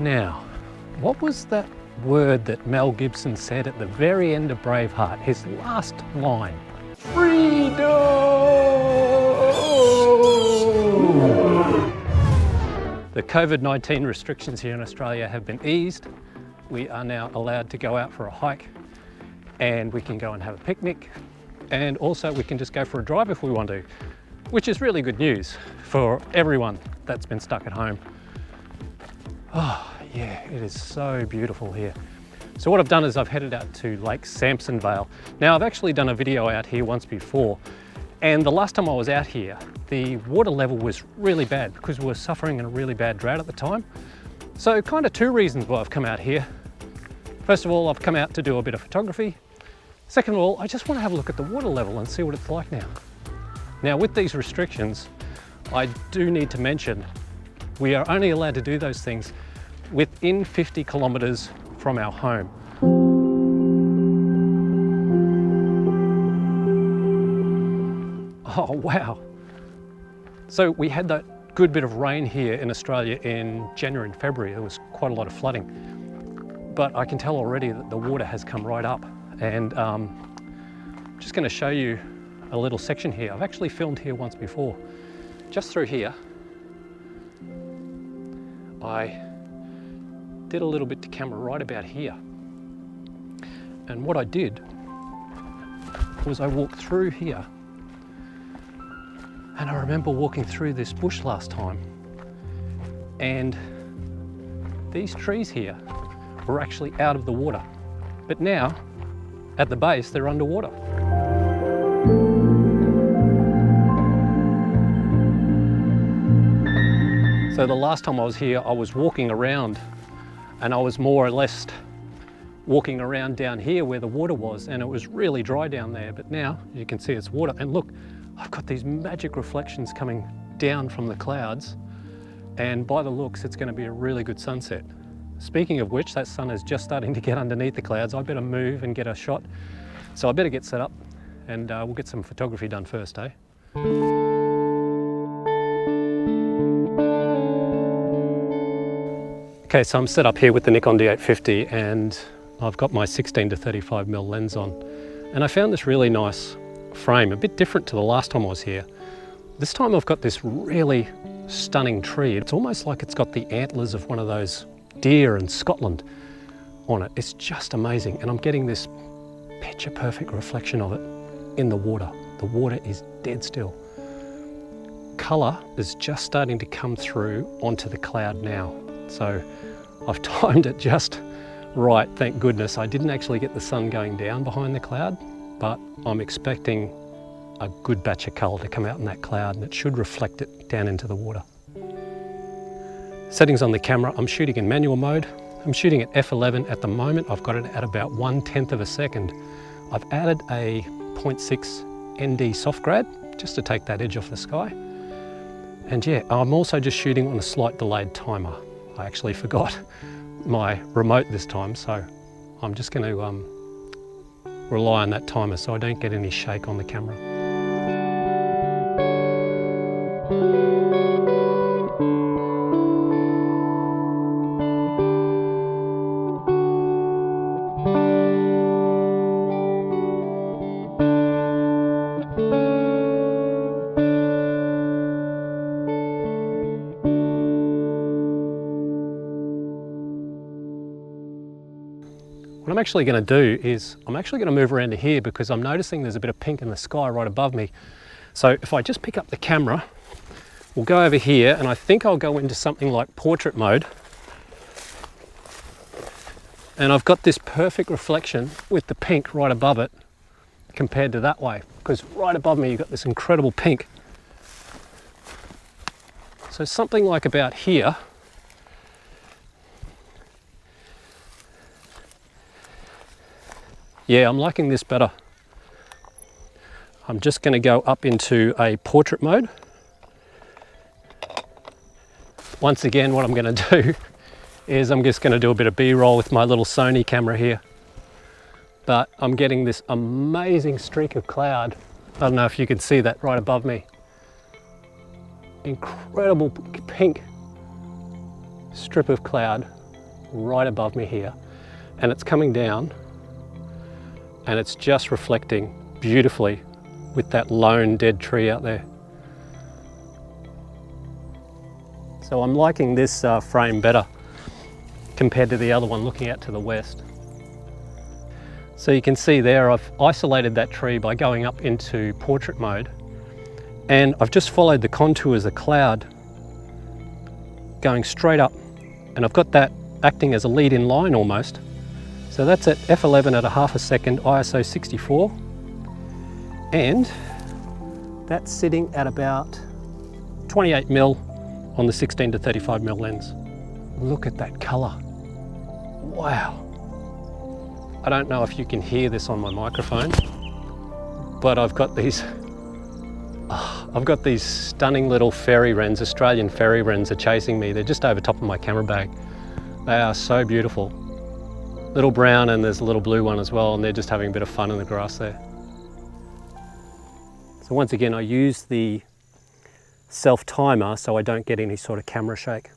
Now, what was that word that Mel Gibson said at the very end of Braveheart, his last line? Freedom! The COVID-19 restrictions here in Australia have been eased. We are now allowed to go out for a hike, and we can go and have a picnic, and also we can just go for a drive if we want to, which is really good news for everyone that's been stuck at home. Oh yeah, it is so beautiful here. So what I've done is I've headed out to Lake Sampsonvale. Now I've actually done a video out here once before, and the last time I was out here, the water level was really bad because we were suffering in a really bad drought at the time. So kind of two reasons why I've come out here. First of all, I've come out to do a bit of photography. Second of all, I just want to have a look at the water level and see what it's like now. Now with these restrictions, I do need to mention we are only allowed to do those things within 50 kilometers from our home. Oh wow. So we had that good bit of rain here in Australia in January and February. There was quite a lot of flooding. But I can tell already that the water has come right up. And I'm just going to show you a little section here. I've actually filmed here once before. Just through here, I did a little bit to camera right about here. And what I did was I walked through here, and I remember walking through this bush last time, and these trees here were actually out of the water, but now at the base they're underwater. So the last time I was here, I was walking around, and I was more or less walking around down here where the water was, and it was really dry down there. But now you can see it's water, and look, I've got these magic reflections coming down from the clouds, and by the looks it's going to be a really good sunset. Speaking of which, that sun is just starting to get underneath the clouds. I better move and get a shot, so I better get set up, and we'll get some photography done first, eh? Okay, so I'm set up here with the Nikon D850, and I've got my 16 to 35mm lens on. And I found this really nice frame, a bit different to the last time I was here. This time I've got this really stunning tree. It's almost like it's got the antlers of one of those deer in Scotland on it. It's just amazing, and I'm getting this picture perfect reflection of it in the water. The water is dead still. Colour is just starting to come through onto the cloud now. So I've timed it just right, thank goodness. I didn't actually get the sun going down behind the cloud, but I'm expecting a good batch of colour to come out in that cloud, and it should reflect it down into the water. Settings on the camera, I'm shooting in manual mode. I'm shooting at f11 at the moment. I've got it at about 1/10 of a second. I've added a 0.6 ND soft grad just to take that edge off the sky. And yeah, I'm also just shooting on a slight delayed timer. I actually forgot my remote this time, so I'm just going to rely on that timer so I don't get any shake on the camera. What I'm actually going to do is I'm actually going to move around to here because I'm noticing there's a bit of pink in the sky right above me. So if I just pick up the camera, we'll go over here, and I think I'll go into something like portrait mode. And I've got this perfect reflection with the pink right above it compared to that way, because right above me you've got this incredible pink. So something like about here. Yeah, I'm liking this better. I'm just going to go up into a portrait mode. Once again, what I'm going to do is I'm just going to do a bit of B-roll with my little Sony camera here. But I'm getting this amazing streak of cloud. I don't know if you can see that right above me. Incredible pink strip of cloud right above me here, and it's coming down and it's just reflecting beautifully with that lone dead tree out there. So I'm liking this frame better compared to the other one looking out to the west. So you can see there I've isolated that tree by going up into portrait mode, and I've just followed the contours of the cloud going straight up, and I've got that acting as a lead-in line almost. So that's at f11 at a half a second, ISO 64, and that's sitting at about 28mm on the 16 to 35mm lens. Look at that colour. Wow. I don't know if you can hear this on my microphone, but I've got these stunning little fairy wrens. Australian fairy wrens are chasing me. They're just over top of my camera bag. They are so beautiful. Little brown, and there's a little blue one as well, and they're just having a bit of fun in the grass there. So once again, I use the self-timer so I don't get any sort of camera shake.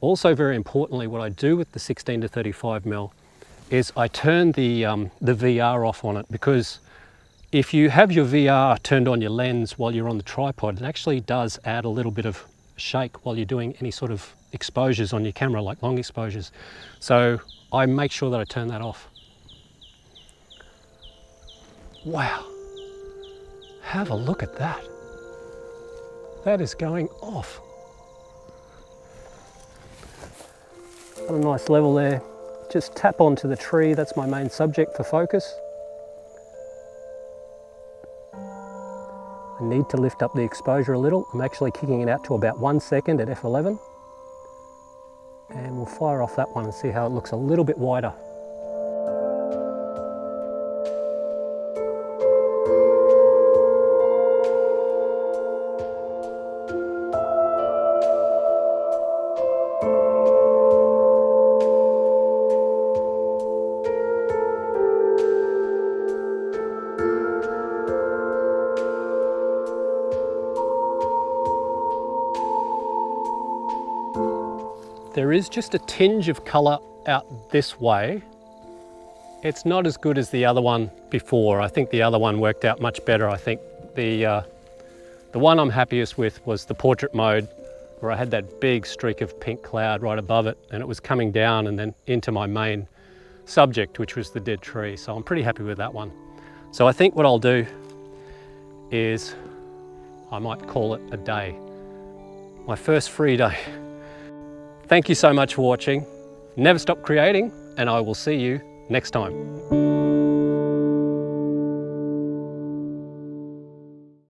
Also, very importantly, what I do with the 16 to 35mm is I turn the VR off on it, because if you have your VR turned on your lens while you're on the tripod, it actually does add a little bit of shake while you're doing any sort of exposures on your camera, like long exposures. So I make sure that I turn that off. Wow, have a look at that. That is going off. Got a nice level there. Just tap onto the tree, that's my main subject for focus. I need to lift up the exposure a little. I'm actually kicking it out to about 1 second at f11. And we'll fire off that one and see how it looks a little bit wider. There is just a tinge of colour out this way. It's not as good as the other one before. I think the other one worked out much better. I think the one I'm happiest with was the portrait mode, where I had that big streak of pink cloud right above it, and it was coming down and then into my main subject, which was the dead tree. So I'm pretty happy with that one. So I think what I'll do is I might call it a day. My first free day. Thank you so much for watching. Never stop creating, and I will see you next time.